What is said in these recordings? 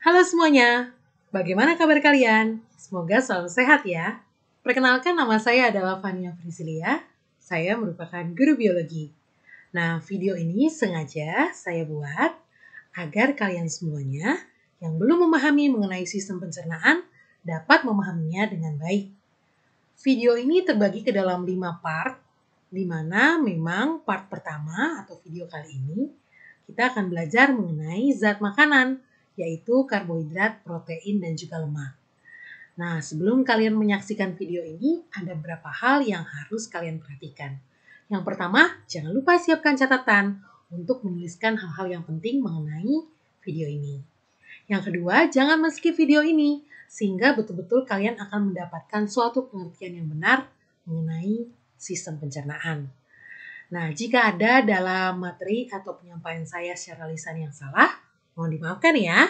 Halo semuanya, bagaimana kabar kalian? Semoga selalu sehat ya. Perkenalkan, nama saya adalah Fania Priscilia. Saya merupakan guru biologi. Nah, video ini sengaja saya buat agar kalian semuanya yang belum memahami mengenai sistem pencernaan dapat memahaminya dengan baik. Video ini terbagi ke dalam 5 part, di mana memang part pertama atau video kali ini kita akan belajar mengenai zat makanan, yaitu karbohidrat, protein, dan juga lemak. Nah, sebelum kalian menyaksikan video ini, ada beberapa hal yang harus kalian perhatikan. Yang pertama, jangan lupa siapkan catatan untuk menuliskan hal-hal yang penting mengenai video ini. Yang kedua, jangan men-skip video ini, sehingga betul-betul kalian akan mendapatkan suatu pengertian yang benar mengenai sistem pencernaan. Nah, jika ada dalam materi atau penyampaian saya secara lisan yang salah, mohon dimaafkan ya.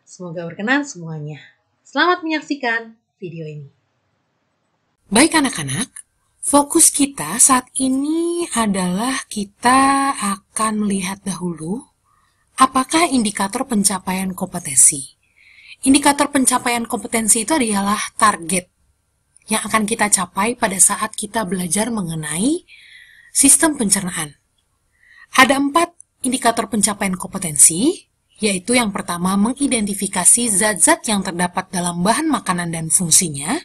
Semoga berkenan semuanya. Selamat menyaksikan video ini. Baik anak-anak, fokus kita saat ini adalah kita akan melihat dahulu apakah indikator pencapaian kompetensi. Indikator pencapaian kompetensi itu adalah target yang akan kita capai pada saat kita belajar mengenai sistem pencernaan. Ada 4 indikator pencapaian kompetensi, yaitu yang pertama mengidentifikasi zat-zat yang terdapat dalam bahan makanan dan fungsinya.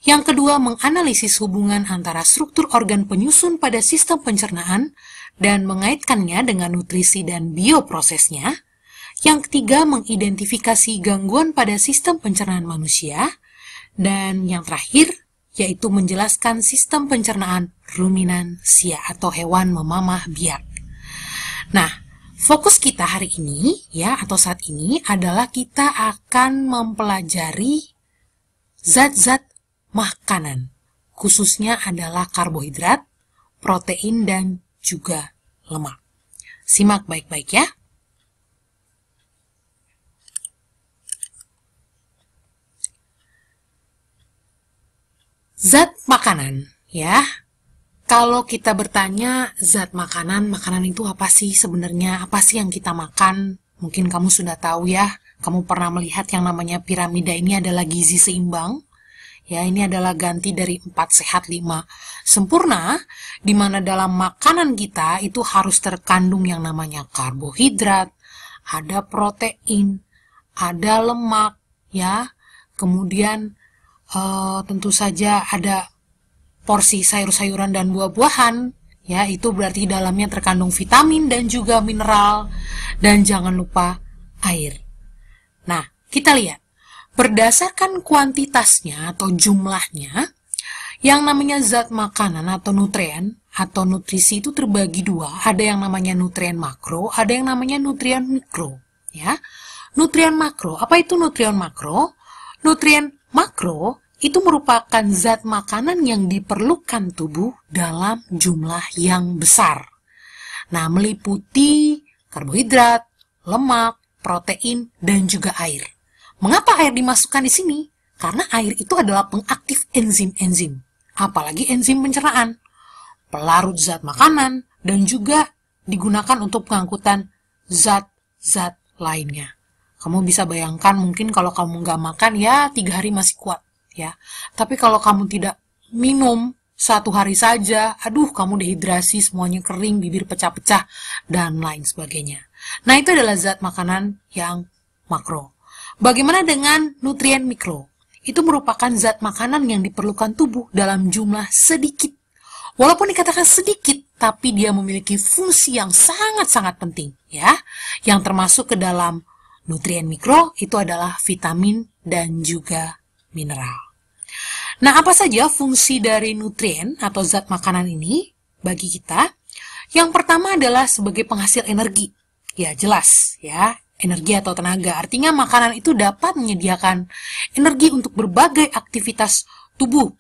Yang kedua menganalisis hubungan antara struktur organ penyusun pada sistem pencernaan dan mengaitkannya dengan nutrisi dan bioprosesnya. Yang ketiga mengidentifikasi gangguan pada sistem pencernaan manusia. Dan yang terakhir yaitu menjelaskan sistem pencernaan ruminansia atau hewan memamah biak. Nah, fokus kita hari ini ya atau saat ini adalah kita akan mempelajari zat-zat makanan, khususnya adalah karbohidrat, protein dan juga lemak. Simak baik-baik ya. Zat makanan, ya. Kalau kita bertanya zat makanan, makanan itu apa sih sebenarnya? Apa sih yang kita makan? Mungkin kamu sudah tahu ya. Kamu pernah melihat yang namanya piramida ini adalah gizi seimbang. Ya, ini adalah ganti dari 4 sehat 5 sempurna, di mana dalam makanan kita itu harus terkandung yang namanya karbohidrat, ada protein, ada lemak, ya. Kemudian tentu saja ada porsi sayur-sayuran dan buah-buahan, ya, itu berarti dalamnya terkandung vitamin dan juga mineral, dan jangan lupa air. Nah, kita lihat, berdasarkan kuantitasnya atau jumlahnya, yang namanya zat makanan atau nutrien atau nutrisi itu terbagi 2, ada yang namanya nutrien makro, ada yang namanya nutrien mikro, ya. Nutrien makro, apa itu nutrien makro? Nutrien makro itu merupakan zat makanan yang diperlukan tubuh dalam jumlah yang besar. Nah, meliputi karbohidrat, lemak, protein, dan juga air. Mengapa air dimasukkan di sini? Karena air itu adalah pengaktif enzim-enzim, apalagi enzim pencernaan, pelarut zat makanan, dan juga digunakan untuk pengangkutan zat-zat lainnya. Kamu bisa bayangkan mungkin kalau kamu nggak makan ya 3 hari masih kuat ya. Tapi kalau kamu tidak minum 1 hari saja, aduh kamu dehidrasi, semuanya kering, bibir pecah-pecah, dan lain sebagainya. Nah itu adalah zat makanan yang makro. Bagaimana dengan nutrien mikro? Itu merupakan zat makanan yang diperlukan tubuh dalam jumlah sedikit. Walaupun dikatakan sedikit, tapi dia memiliki fungsi yang sangat-sangat penting ya. Yang termasuk ke dalam nutrien mikro itu adalah vitamin dan juga mineral. Nah, apa saja fungsi dari nutrien atau zat makanan ini bagi kita? Yang pertama adalah sebagai penghasil energi. Ya, jelas ya, energi atau tenaga. Artinya makanan itu dapat menyediakan energi untuk berbagai aktivitas tubuh.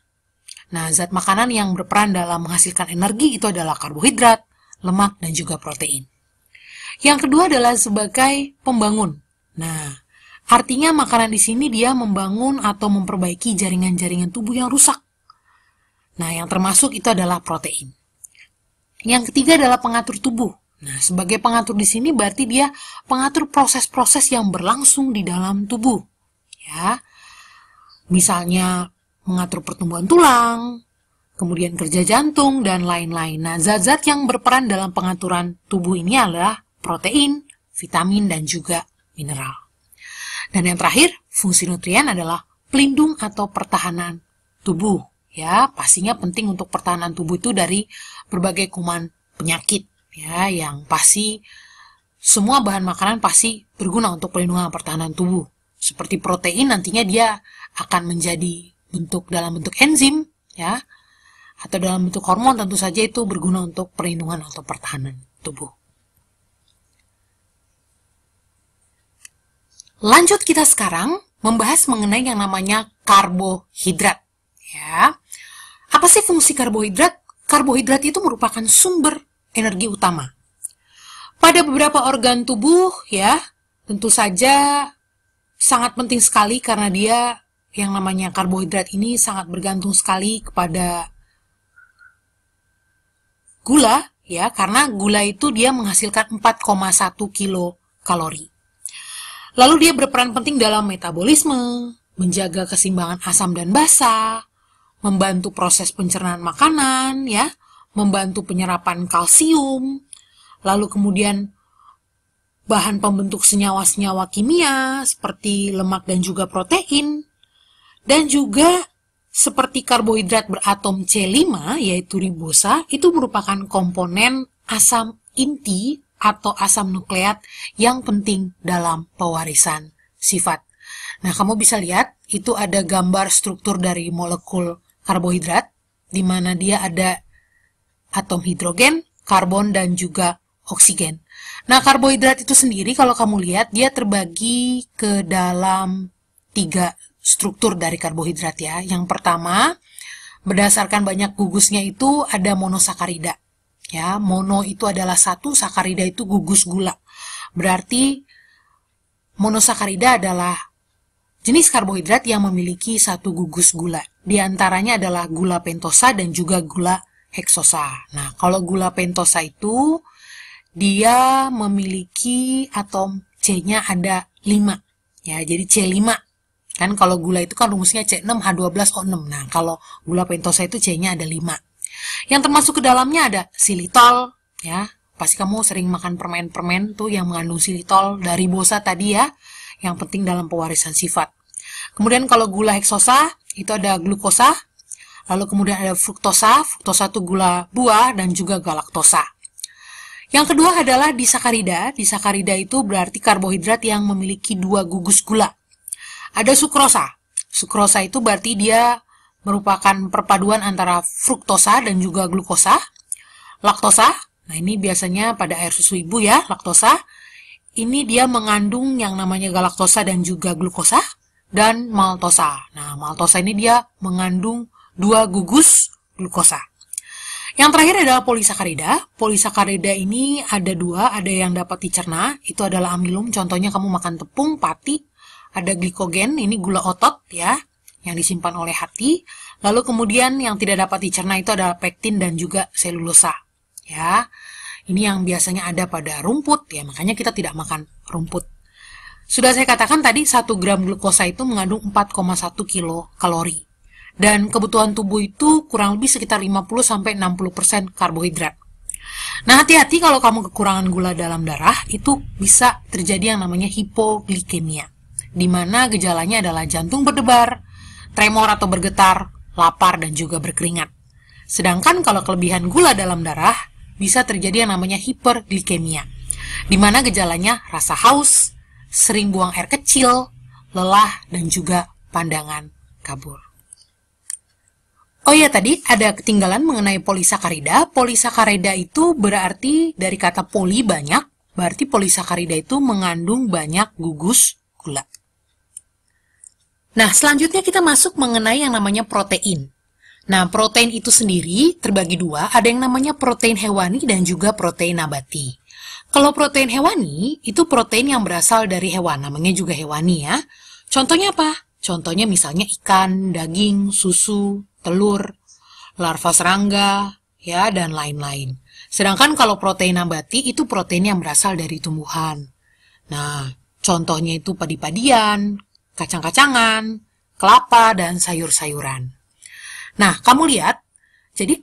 Nah, zat makanan yang berperan dalam menghasilkan energi itu adalah karbohidrat, lemak, dan juga protein. Yang kedua adalah sebagai pembangun. Nah, artinya makanan di sini dia membangun atau memperbaiki jaringan-jaringan tubuh yang rusak. Nah, yang termasuk itu adalah protein. Yang ketiga adalah pengatur tubuh. Nah, sebagai pengatur di sini berarti dia pengatur proses-proses yang berlangsung di dalam tubuh. Ya. Misalnya mengatur pertumbuhan tulang, kemudian kerja jantung, dan lain-lain. Nah, zat-zat yang berperan dalam pengaturan tubuh ini adalah protein, vitamin, dan juga mineral. Dan yang terakhir, fungsi nutrien adalah pelindung atau pertahanan tubuh. Ya, pastinya penting untuk pertahanan tubuh itu dari berbagai kuman penyakit. Ya, yang pasti semua bahan makanan pasti berguna untuk perlindungan pertahanan tubuh. Seperti protein nantinya dia akan menjadi dalam bentuk enzim, ya, atau dalam bentuk hormon, tentu saja itu berguna untuk perlindungan atau pertahanan tubuh. Lanjut kita sekarang membahas mengenai yang namanya karbohidrat. Ya, apa sih fungsi karbohidrat? Karbohidrat itu merupakan sumber energi utama. Pada beberapa organ tubuh, ya, tentu saja sangat penting sekali karena dia yang namanya karbohidrat ini sangat bergantung sekali kepada gula, ya, karena gula itu dia menghasilkan 4,1 kilokalori. Lalu dia berperan penting dalam metabolisme, menjaga keseimbangan asam dan basa, membantu proses pencernaan makanan, ya, membantu penyerapan kalsium, lalu kemudian bahan pembentuk senyawa-senyawa kimia seperti lemak dan juga protein, dan juga seperti karbohidrat beratom C5 yaitu ribosa, itu merupakan komponen asam inti atau asam nukleat yang penting dalam pewarisan sifat. Nah, kamu bisa lihat itu ada gambar struktur dari molekul karbohidrat di mana dia ada atom hidrogen, karbon, dan juga oksigen. Nah, karbohidrat itu sendiri kalau kamu lihat dia terbagi ke dalam 3 struktur dari karbohidrat ya. Yang pertama, berdasarkan banyak gugusnya itu ada monosakarida. Ya, mono itu adalah 1, sakarida itu gugus gula. Berarti monosakarida adalah jenis karbohidrat yang memiliki 1 gugus gula. Di antaranya adalah gula pentosa dan juga gula heksosa. Nah, kalau gula pentosa itu dia memiliki atom C-nya ada 5. Ya, jadi C5. Kan kalau gula itu kan rumusnya C6H12O6. Nah, kalau gula pentosa itu C-nya ada 5. Yang termasuk ke dalamnya ada xilitol, ya. Pasti kamu sering makan permen-permen tuh yang mengandung xilitol dari ribosa tadi ya, yang penting dalam pewarisan sifat. Kemudian kalau gula heksosa itu ada glukosa, lalu kemudian ada fruktosa, fruktosa itu gula buah, dan juga galaktosa. Yang kedua adalah disakarida. Disakarida itu berarti karbohidrat yang memiliki 2 gugus gula. Ada sukrosa. Sukrosa itu berarti dia merupakan perpaduan antara fruktosa dan juga glukosa. Laktosa, nah ini biasanya pada air susu ibu ya, laktosa. Ini dia mengandung yang namanya galaktosa dan juga glukosa. Dan maltosa. Nah, maltosa ini dia mengandung 2 gugus glukosa. Yang terakhir adalah polisakarida. Polisakarida ini ada 2, ada yang dapat dicerna, itu adalah amilum. Contohnya kamu makan tepung, pati. Ada glikogen, ini gula otot ya, yang disimpan oleh hati. Lalu kemudian yang tidak dapat dicerna itu adalah pektin dan juga selulosa. Ya, ini yang biasanya ada pada rumput ya, makanya kita tidak makan rumput. Sudah saya katakan tadi 1 gram glukosa itu mengandung 4,1 kilokalori. Dan kebutuhan tubuh itu kurang lebih sekitar 50-60% karbohidrat. Nah, hati-hati kalau kamu kekurangan gula dalam darah, itu bisa terjadi yang namanya hipoglikemia, di mana gejalanya adalah jantung berdebar, tremor atau bergetar, lapar, dan juga berkeringat. Sedangkan kalau kelebihan gula dalam darah, bisa terjadi yang namanya hiperglikemia, di mana gejalanya rasa haus, sering buang air kecil, lelah, dan juga pandangan kabur. Oh ya, tadi ada ketinggalan mengenai polisakarida. Polisakarida itu berarti dari kata poli banyak, berarti polisakarida itu mengandung banyak gugus gula. Nah, selanjutnya kita masuk mengenai yang namanya protein. Nah, protein itu sendiri terbagi 2, ada yang namanya protein hewani dan juga protein nabati. Kalau protein hewani, itu protein yang berasal dari hewan, namanya juga hewani ya. Contohnya apa? Contohnya misalnya ikan, daging, susu, telur, larva serangga, ya, dan lain-lain. Sedangkan kalau protein nabati itu protein yang berasal dari tumbuhan. Nah, contohnya itu padi-padian, kacang-kacangan, kelapa, dan sayur-sayuran. Nah, kamu lihat, jadi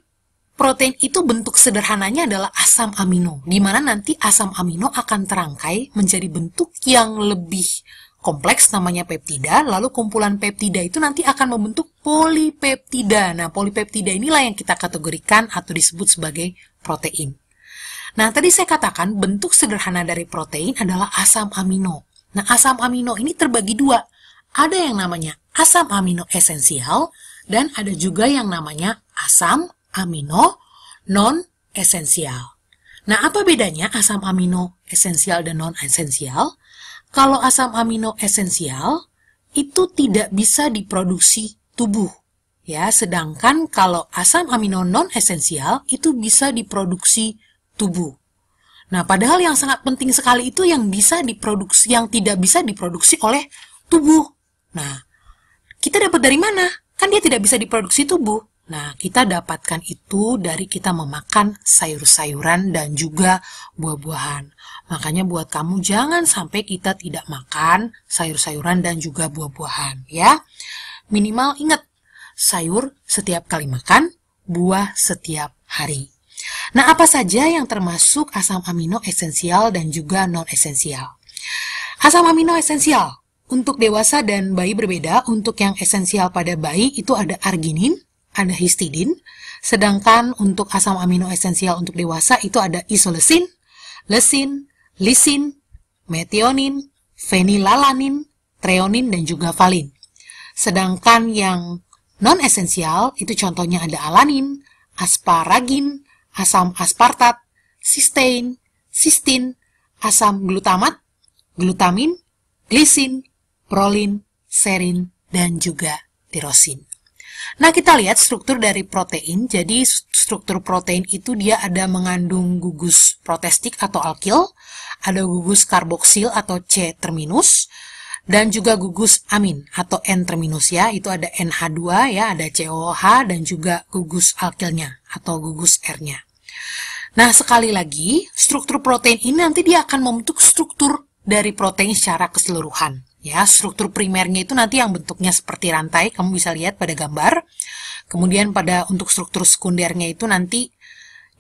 protein itu bentuk sederhananya adalah asam amino, di mana nanti asam amino akan terangkai menjadi bentuk yang lebih kompleks namanya peptida, lalu kumpulan peptida itu nanti akan membentuk polipeptida. Nah, polipeptida inilah yang kita kategorikan atau disebut sebagai protein. Nah, tadi saya katakan bentuk sederhana dari protein adalah asam amino. Nah, asam amino ini terbagi dua. Ada yang namanya asam amino esensial dan ada juga yang namanya asam amino non-esensial. Nah, apa bedanya asam amino esensial dan non-esensial? Kalau asam amino esensial itu tidak bisa diproduksi tubuh, ya. Sedangkan kalau asam amino non-esensial itu bisa diproduksi tubuh. Nah, padahal yang sangat penting sekali itu yang bisa diproduksi, yang tidak bisa diproduksi oleh tubuh. Nah, kita dapat dari mana? Kan dia tidak bisa diproduksi tubuh. Nah, kita dapatkan itu dari kita memakan sayur-sayuran dan juga buah-buahan. Makanya buat kamu jangan sampai kita tidak makan sayur-sayuran dan juga buah-buahan, ya. Minimal ingat, sayur setiap kali makan, buah setiap hari. Nah, apa saja yang termasuk asam amino esensial dan juga non-esensial? Asam amino esensial untuk dewasa dan bayi berbeda. Untuk yang esensial pada bayi itu ada arginin, ada histidin, sedangkan untuk asam amino esensial untuk dewasa itu ada isoleusin, leusin, lisin, metionin, fenilalanin, treonin, dan juga valin. Sedangkan yang non-esensial itu contohnya ada alanin, asparagin, asam aspartat, sistein, sistin, asam glutamat, glutamin, glisin, prolin, serin, dan juga tirosin. Nah, kita lihat struktur dari protein. Jadi, struktur protein itu dia ada mengandung gugus protestik atau alkil, ada gugus karboksil atau C terminus, dan juga gugus amin atau N terminus, ya. Itu ada NH2, ya, ada COH, dan juga gugus alkilnya atau gugus R-nya. Nah, sekali lagi, struktur protein ini nanti dia akan membentuk struktur dari protein secara keseluruhan. Ya, struktur primernya itu nanti yang bentuknya seperti rantai, kamu bisa lihat pada gambar. Kemudian untuk struktur sekundernya itu nanti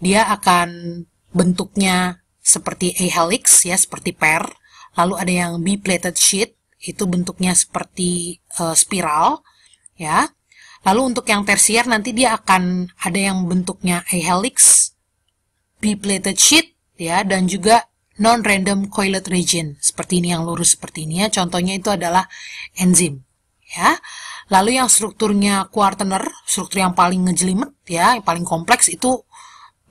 dia akan bentuknya seperti A helix, ya, seperti per. Lalu ada yang B-plated sheet, itu bentuknya seperti spiral, ya. Lalu untuk yang tersier nanti dia akan ada yang bentuknya A helix, B-plated sheet, ya, dan juga non-random coiled region, seperti ini, yang lurus seperti ini, ya. Contohnya itu adalah enzim, ya. Lalu yang strukturnya kuartener, struktur yang paling ngejelimet, ya, yang paling kompleks itu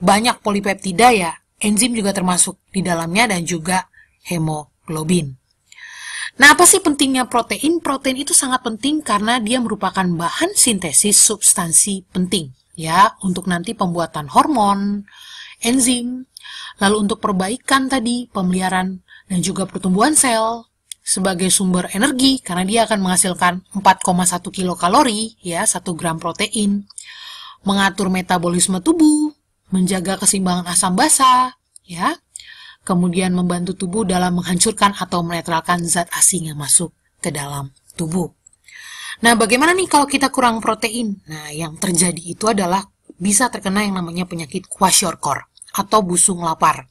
banyak polipeptida, ya. Enzim juga termasuk di dalamnya dan juga hemoglobin. Nah, apa sih pentingnya protein? Protein itu sangat penting karena dia merupakan bahan sintesis substansi penting, ya, untuk nanti pembuatan hormon, enzim, lalu untuk perbaikan tadi, pemeliharaan dan juga pertumbuhan sel, sebagai sumber energi, karena dia akan menghasilkan 4,1 kilokalori, ya, 1 gram protein, mengatur metabolisme tubuh, menjaga keseimbangan asam basa, ya, kemudian membantu tubuh dalam menghancurkan atau menetralkan zat asing yang masuk ke dalam tubuh. Nah, bagaimana nih kalau kita kurang protein? Nah, yang terjadi itu adalah bisa terkena yang namanya penyakit kwashiorkor atau busung lapar.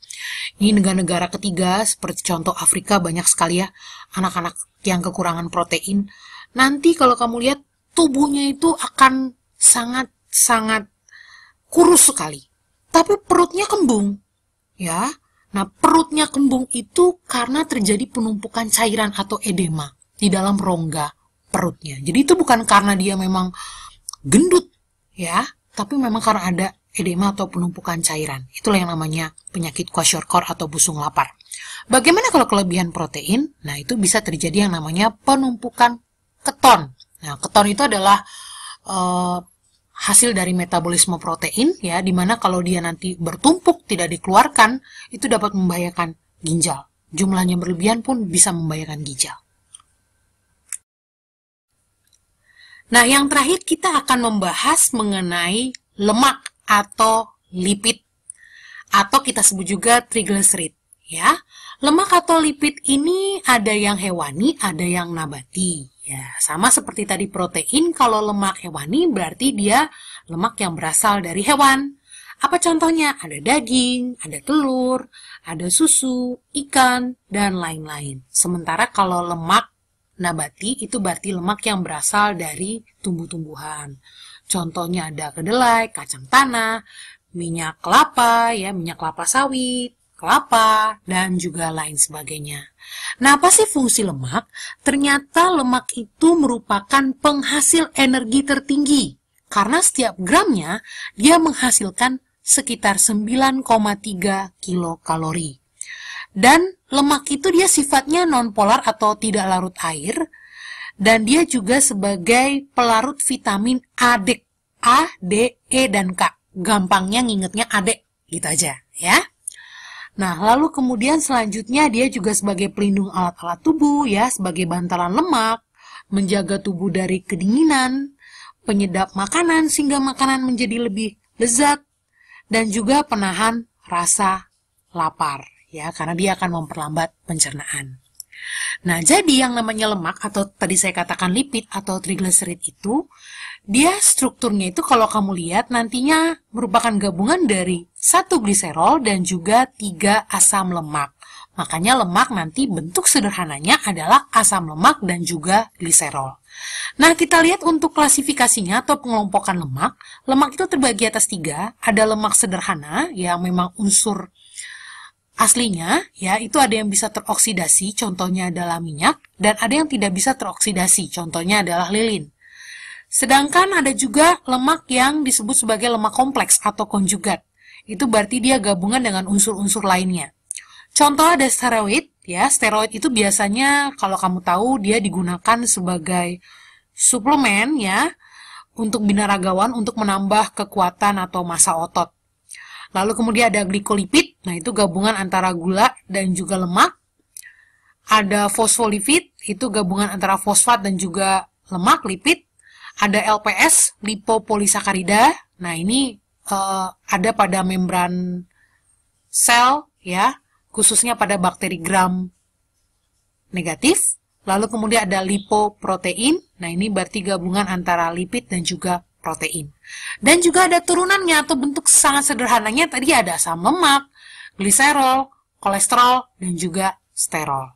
Ini negara-negara ketiga, seperti contoh Afrika, banyak sekali, ya, anak-anak yang kekurangan protein. Nanti kalau kamu lihat, tubuhnya itu akan sangat-sangat kurus sekali. Tapi perutnya kembung, ya. Nah, perutnya kembung itu karena terjadi penumpukan cairan atau edema di dalam rongga perutnya. Jadi itu bukan karena dia memang gendut, ya, tapi memang karena ada edema atau penumpukan cairan. Itulah yang namanya penyakit kwashiorkor atau busung lapar. Bagaimana kalau kelebihan protein? Nah, itu bisa terjadi yang namanya penumpukan keton. Nah, keton itu adalah hasil dari metabolisme protein, ya, dimana kalau dia nanti bertumpuk tidak dikeluarkan, itu dapat membahayakan ginjal. Jumlahnya berlebihan pun bisa membahayakan ginjal. Nah, yang terakhir kita akan membahas mengenai lemak atau lipid. atau kita sebut juga triglyceride, ya. Lemak atau lipid ini ada yang hewani, ada yang nabati. Ya, sama seperti tadi protein, kalau lemak hewani berarti dia lemak yang berasal dari hewan. Apa contohnya? Ada daging, ada telur, ada susu, ikan, dan lain-lain. Sementara kalau lemak nabati itu berarti lemak yang berasal dari tumbuh-tumbuhan. Contohnya ada kedelai, kacang tanah, minyak kelapa, ya, minyak kelapa sawit, kelapa, dan juga lain sebagainya. Nah, apa sih fungsi lemak? Ternyata lemak itu merupakan penghasil energi tertinggi. Karena setiap gramnya, dia menghasilkan sekitar 9,3 kilokalori. Dan lemak itu dia sifatnya nonpolar atau tidak larut air. Dan dia juga sebagai pelarut vitamin A, D, E, dan K. Gampangnya ngingetnya AD, gitu aja, ya. Nah, lalu kemudian selanjutnya dia juga sebagai pelindung alat-alat tubuh, ya, sebagai bantalan lemak, menjaga tubuh dari kedinginan, penyedap makanan sehingga makanan menjadi lebih lezat, dan juga penahan rasa lapar, ya, karena dia akan memperlambat pencernaan. Nah, jadi yang namanya lemak atau tadi saya katakan lipid atau triglyceride itu, dia strukturnya itu kalau kamu lihat nantinya merupakan gabungan dari 1 gliserol dan juga 3 asam lemak. Makanya lemak nanti bentuk sederhananya adalah asam lemak dan juga gliserol. Nah, kita lihat untuk klasifikasinya atau pengelompokan lemak. Lemak itu terbagi atas 3. Ada lemak sederhana yang memang unsur aslinya, ya, itu ada yang bisa teroksidasi, contohnya adalah minyak, dan ada yang tidak bisa teroksidasi, contohnya adalah lilin. Sedangkan ada juga lemak yang disebut sebagai lemak kompleks atau konjugat. Itu berarti dia gabungan dengan unsur-unsur lainnya. Contoh ada steroid, ya, steroid itu biasanya kalau kamu tahu dia digunakan sebagai suplemen, ya, untuk binaragawan untuk menambah kekuatan atau massa otot. Lalu kemudian ada glikolipid, nah itu gabungan antara gula dan juga lemak. Ada fosfolipid, itu gabungan antara fosfat dan juga lemak, lipid. Ada LPS, lipopolisakarida, nah ini ada pada membran sel, ya, khususnya pada bakteri gram negatif. Lalu kemudian ada lipoprotein, nah ini berarti gabungan antara lipid dan juga protein. Dan juga ada turunannya atau bentuk sangat sederhananya tadi ada asam lemak, gliserol, kolesterol, dan juga sterol.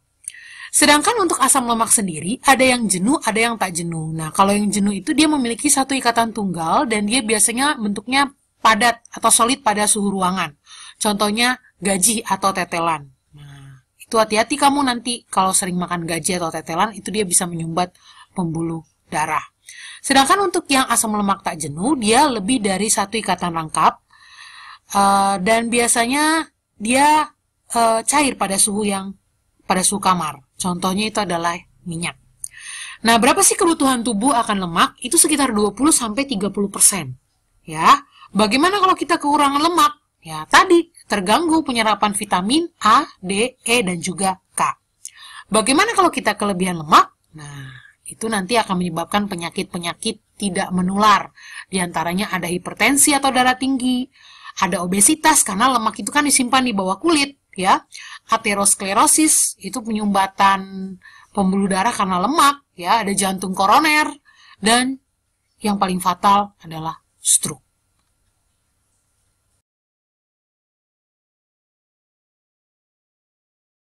Sedangkan untuk asam lemak sendiri ada yang jenuh, ada yang tak jenuh. Nah, kalau yang jenuh itu dia memiliki satu ikatan tunggal dan dia biasanya bentuknya padat atau solid pada suhu ruangan. Contohnya gaji atau tetelan. Nah, itu hati-hati kamu nanti kalau sering makan gaji atau tetelan itu dia bisa menyumbat pembuluh darah. Sedangkan untuk yang asam lemak tak jenuh, dia lebih dari satu ikatan rangkap dan biasanya dia cair pada suhu kamar. Contohnya itu adalah minyak. Nah, berapa sih kebutuhan tubuh akan lemak? Itu sekitar 20-30%. Ya, bagaimana kalau kita kekurangan lemak? Ya, tadi terganggu penyerapan vitamin A, D, E, dan juga K. Bagaimana kalau kita kelebihan lemak? Nah, itu nanti akan menyebabkan penyakit-penyakit tidak menular. Di antaranya ada hipertensi atau darah tinggi, ada obesitas karena lemak itu kan disimpan di bawah kulit, ya. Aterosklerosis itu penyumbatan pembuluh darah karena lemak, ya. Ada jantung koroner dan yang paling fatal adalah stroke.